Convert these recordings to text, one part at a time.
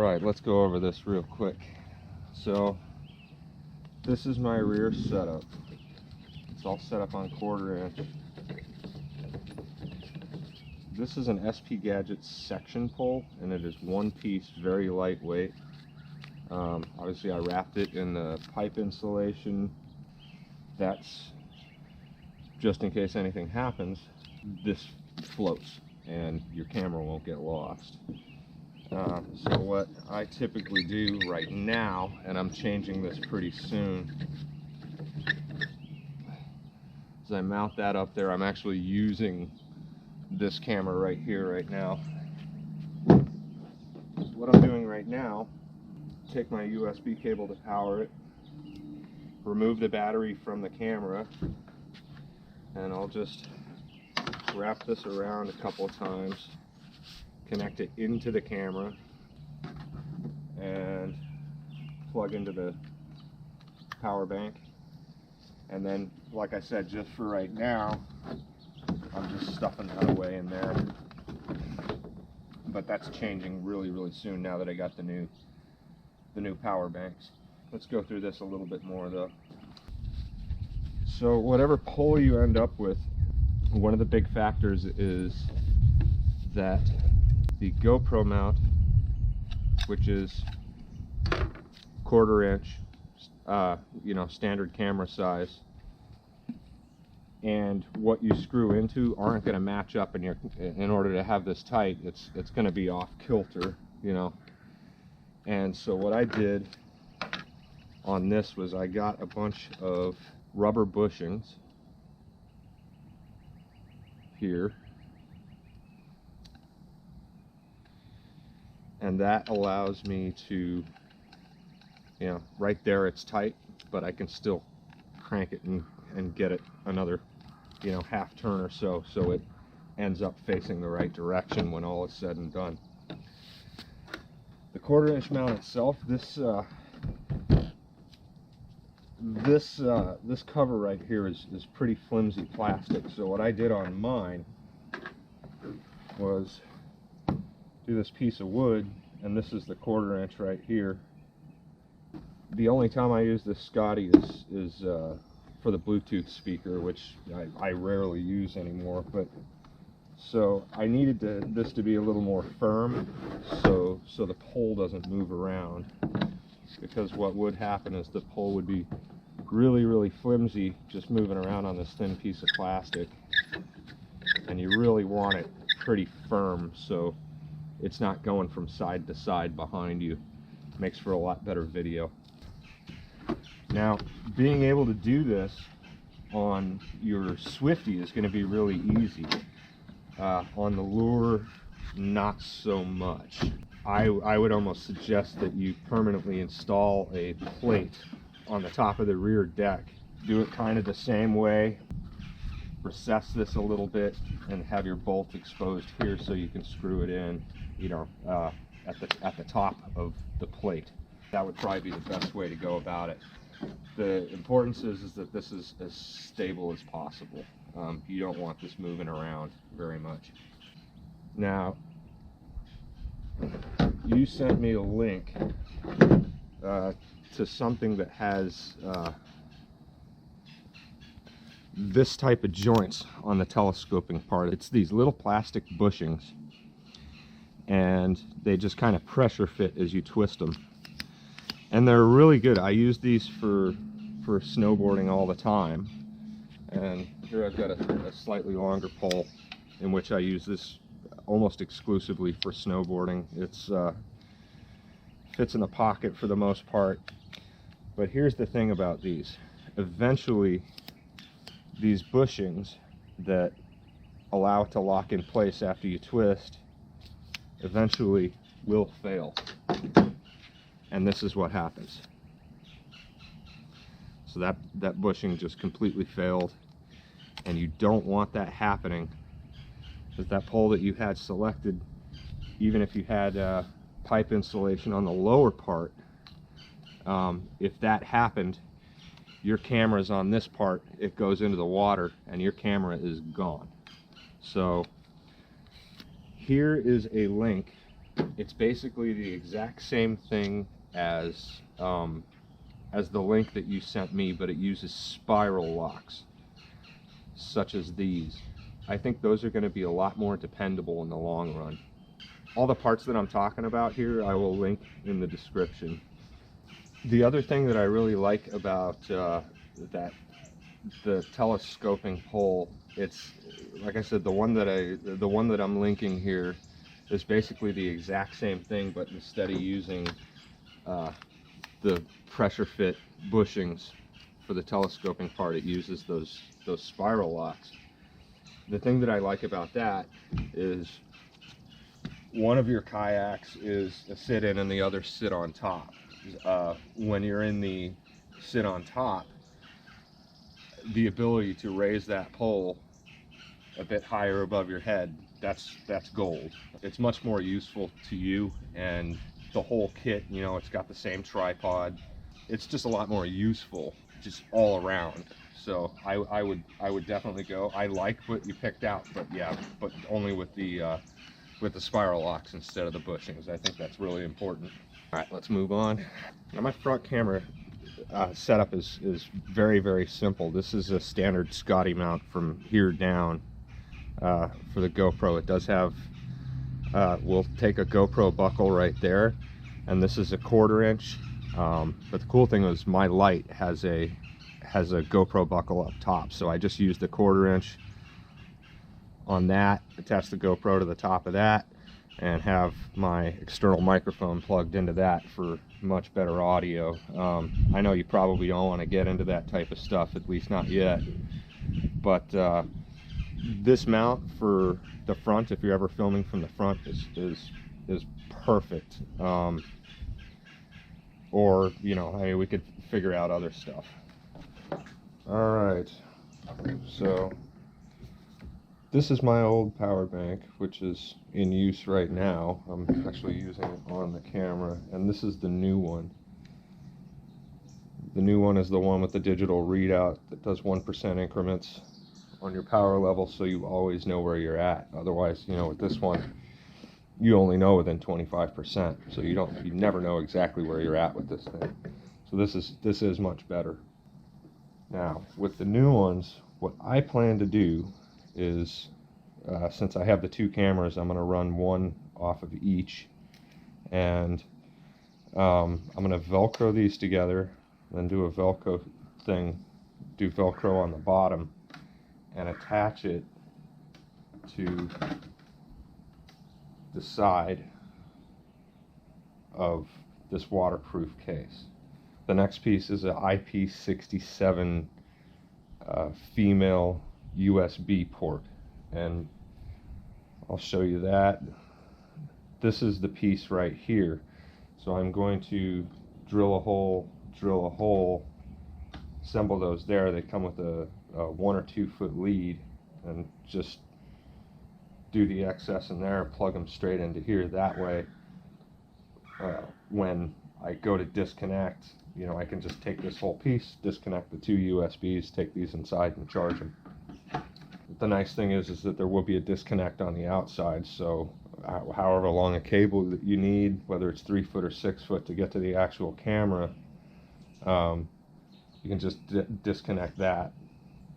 Alright, let's go over this real quick. So this is my rear setup. It's all set up on 1/4 inch. This is an SP Gadgets section pole, and it is one piece, very lightweight. Obviously I wrapped it in the pipe insulation. That's just in case anything happens. This floats and your camera won't get lost. So what I typically do right now, and I'm changing this pretty soon, is I mount that up there. I'm actually using this camera right here right now. What I'm doing right now, take my USB cable to power it, remove the battery from the camera, and I'll just wrap this around a couple of times, connect it into the camera, and plug into the power bank. And then, like I said, just for right now, I'm just stuffing that away in there. But that's changing really soon now that I got the new power banks. Let's go through this a little bit more though. So whatever pole you end up with, one of the big factors is that the GoPro mount, which is 1/4 inch, standard camera size, and what you screw into aren't going to match up in order to have this tight. It's going to be off kilter, And so what I did on this was I got a bunch of rubber bushings here, and that allows me to, right there it's tight, but I can still crank it and get it another, half turn or so it ends up facing the right direction when all is said and done. The 1/4 inch mount itself, this cover right here is pretty flimsy plastic. So what I did on mine was do this piece of wood, and this is the 1/4 inch right here. The only time I use this Scotty is for the Bluetooth speaker, which I rarely use anymore. But so I needed this to be a little more firm, so the pole doesn't move around. Because what would happen is the pole would be really flimsy, just moving around on this thin piece of plastic, and you really want it pretty firm so it's not going from side to side behind you. Makes for a lot better video. Now, being able to do this on your Swifty is going to be really easy. On the lure, not so much. I would almost suggest that you permanently install a plate on the top of the rear deck. Do it kind of the same way. Recess this a little bit and have your bolt exposed here so you can screw it in, at the top of the plate. That would probably be the best way to go about it. The importance is that this is as stable as possible. You don't want this moving around very much. Now, you sent me a link to something that has this type of joints on the telescoping part. It's these little plastic bushings, and they just kind of pressure fit as you twist them, and they're really good. I use these for snowboarding all the time, and here I've got a slightly longer pole in which I use this almost exclusively for snowboarding. It's fits in the pocket for the most part. But here's the thing about these. Eventually, these bushings that allow it to lock in place after you twist eventually will fail. And this is what happens. So that bushing just completely failed, and you don't want that happening, because that pole that you had selected, even if you had pipe insulation on the lower part, if that happened, your camera's on this part, it goes into the water and your camera is gone. So here is a link It's basically the exact same thing as the link that you sent me, but it uses spiral locks, such as these. I think those are going to be a lot more dependable in the long run. All the parts that I'm talking about here, I will link in the description. The other thing that I really like about the telescoping pole, it's like I said, the one that I'm linking here is basically the exact same thing, but instead of using the pressure fit bushings for the telescoping part, it uses those spiral locks. The thing that I like about that is one of your kayaks is a sit in and the other sit on top. When you're in the sit on top, the ability to raise that pole a bit higher above your head, that's gold. It's much more useful to you, and the whole kit, you know, it's got the same tripod. It's just a lot more useful, just all around. So I would definitely go. I like what you picked out, but yeah, but only with the spiral locks instead of the bushings. I think that's really important. All right, let's move on. Now my front camera setup is very, very simple. This is a standard Scotty mount from here down for the GoPro. It does have, we'll take a GoPro buckle right there, and this is a 1/4 inch. But the cool thing is my light has a GoPro buckle up top, so I just used the 1/4 inch on that, attach the GoPro to the top of that, and have my external microphone plugged into that for much better audio. I know you probably don't want to get into that type of stuff, at least not yet, but this mount for the front, if you're ever filming from the front, is perfect. Or, you know, I mean, we could figure out other stuff. All right, so this is my old power bank, which is in use right now. I'm actually using it on the camera, and this is the new one. The new one is the one with the digital readout that does 1% increments on your power level, so you always know where you're at. Otherwise, you know, with this one, you only know within 25%, so you never know exactly where you're at with this thing. So this is much better. Now, with the new ones, what I plan to do is, since I have the two cameras, I'm going to run one off of each, and I'm going to Velcro these together, then do a Velcro thing, do Velcro on the bottom, and attach it to the side of this waterproof case. The next piece is an IP67 female USB port, and I'll show you that. This is the piece right here. So I'm going to drill a hole, assemble those there. They come with a 1 or 2 foot lead, and just do the excess in there and plug them straight into here. That way, when I go to disconnect, you know, I can just take this whole piece, disconnect the 2 USBs, take these inside and charge them. The nice thing is that there will be a disconnect on the outside, so however long a cable that you need, whether it's 3 foot or 6 foot to get to the actual camera, you can just disconnect that,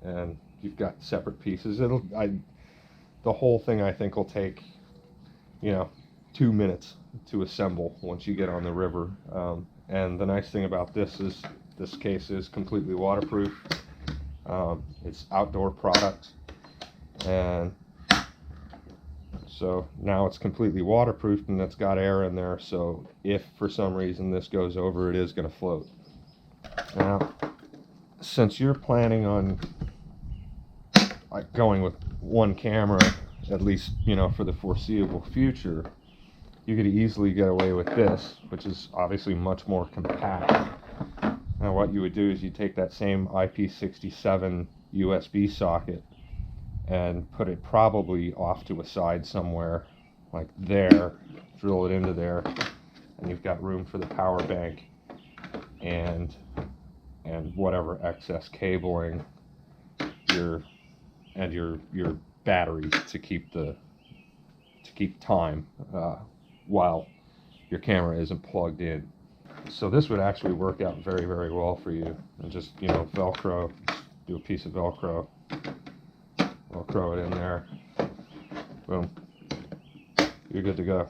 and you've got separate pieces. The whole thing, I think, will take, you know, 2 minutes to assemble once you get on the river. And the nice thing about this is this case is completely waterproof. It's outdoor product, and so now it's completely waterproof, and it's got air in there, so if for some reason this goes over, it is going to float. Now, since you're planning on going with one camera, at least, you know, for the foreseeable future, you could easily get away with this, which is obviously much more compact. Now what you would do is you take that same IP67 USB socket and put it probably off to a side somewhere, like there, drill it into there, and you've got room for the power bank and whatever excess cabling, your battery to keep time while your camera isn't plugged in. So this would actually work out very, very well for you. And just, you know, Velcro, do a piece of Velcro it in there. Boom. You're good to go.